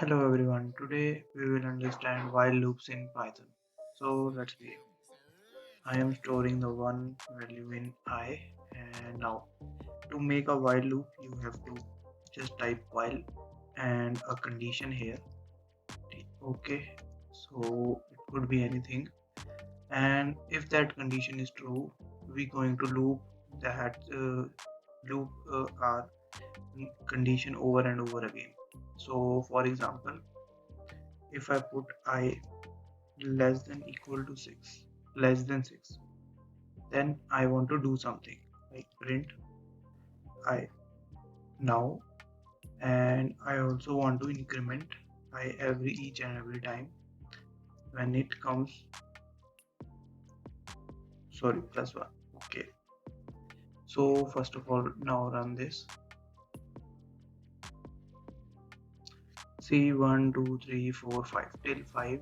Hello everyone, today we will understand while loops in Python. So let's begin. I am storing the one value in I, and now to make a while loop you have to just type while and a condition here. Okay, so it could be anything, and if that condition is true we going to loop that our condition over and over again. So for example, if I put I less than equal to 6, less than 6, then I want to do something like print I now, and I also want to increment I every each and every time when it comes, sorry, plus 1. Okay, so first of all, now run this. See, 1 2 3 4 5 till 5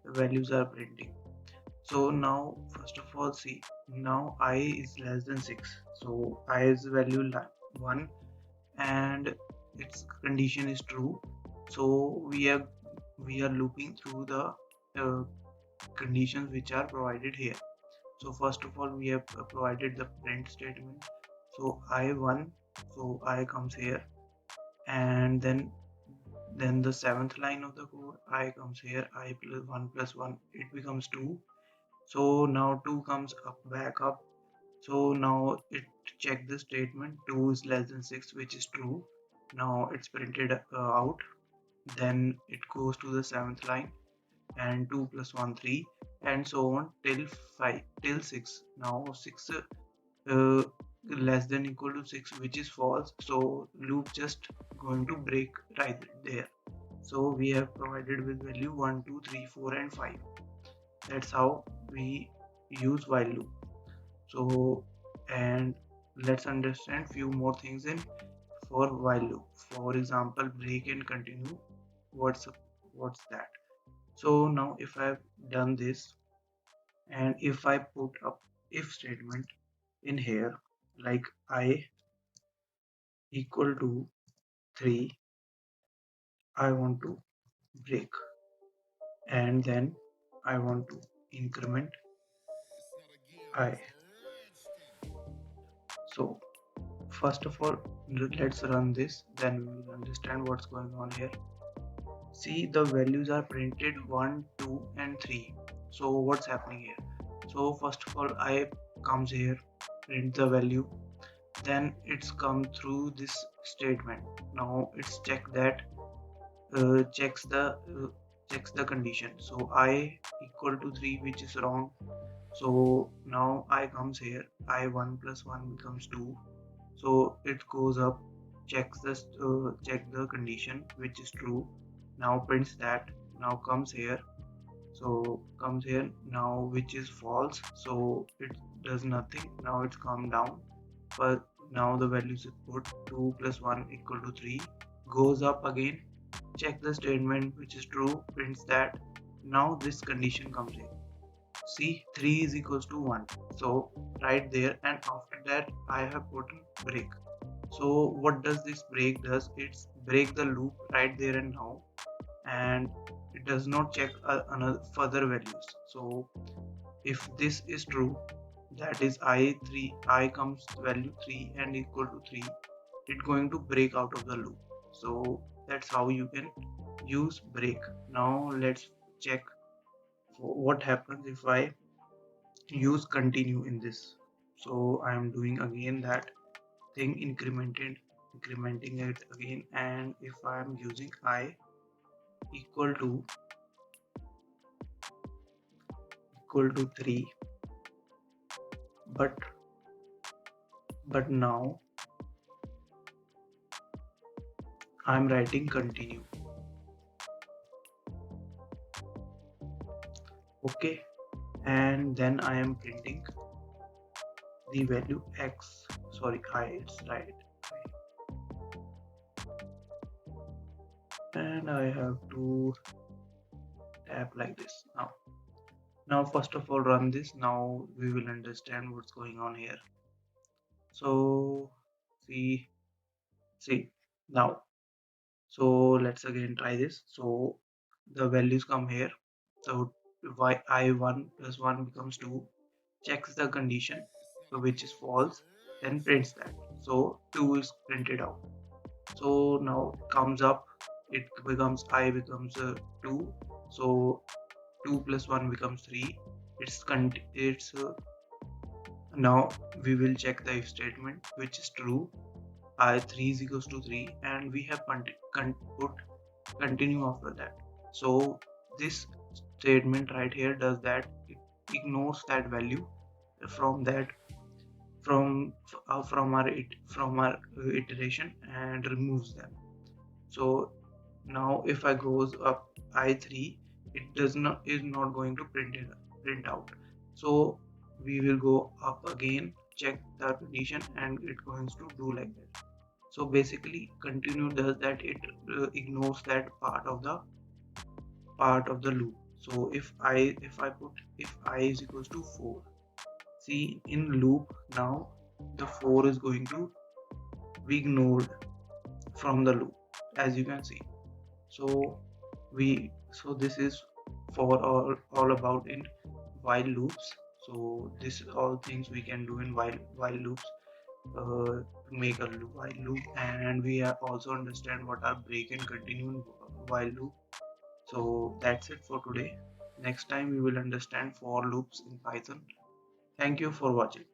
the values are printing. So now first of all, see, now I is less than 6, so I is value 1 and its condition is true. So we are looping through the uh, conditions which are provided here. So first of all, we have provided the print statement. So I1, so I comes here, and then the seventh line of the code, I comes here, I plus 1 plus 1, it becomes 2. So now 2 comes up back up. So now it check the statement 2 is less than 6, which is true. Now it's printed out. Then it goes to the seventh line, and 2 plus 1 3, and so on till 5 till 6. Now 6 uh, less than equal to 6, which is false, so loop just going to break right there. So we have provided with value 1 2 3 4 and 5. That's how we use while loop. So, and let's understand few more things in for while loop. For example, break and continue. What's that? So now if I've done this, and if I put up if statement in here, like I equal to 3, I want to break, and then I want to increment I. So first of all, let's run this, then we will understand what's going on here. See, the values are printed 1 2 and 3. So what's happening here? So first of all, I comes here, print the value, then it's come through this statement. Now it's checks the condition. So I equal to 3, which is wrong. So now I comes here, I 1 plus 1 becomes 2. So it goes up, check the condition which is true. Now prints that. Now comes here, so comes here now, which is false, so it does nothing. Now it's come down, but now the values is put 2 plus 1 equal to 3, goes up again, check the statement which is true, prints that. Now this condition comes in. See, 3 is equals to 1, so right there, and after that I have put break. So what does this break does? It's break the loop right there and now, and it does not check another further values. So if this is true, that is I comes value 3 and equal to 3, it going to break out of the loop. So that's how you can use break. Now let's check what happens if I use continue in this. So I am doing again that thing, incrementing it again, and if I am using I equal to 3, but now I'm writing continue. Okay, and then I am printing the value x, sorry, I, it's right, and I have to tap like this. Now first of all, run this. Now we will understand what's going on here. So see now So let's again try this. So the values come here. So y I1 plus 1 becomes 2, checks the condition which is false, then prints that. So 2 is printed out. So now comes up, it becomes I becomes 2. So 2 plus 1 becomes 3. It's now we will check the if statement which is true. I3 is equals to 3 and we have put continue after that. So this statement right here does that, it ignores that value from that from our iteration and removes them. So now if I goes up I3, it does not is not going to print out. So we will go up again, check the condition, and it going to do like that. So basically continue does that, it ignores that part of the loop. So if I is equals to 4, see in loop now the 4 is going to be ignored from the loop, as you can see. So this is for all about in while loops. So this is all things we can do in while loops, to make a while loop, and we have also understand what are break and continue in while loop. So that's it for today. Next time we will understand for loops in Python. Thank you for watching.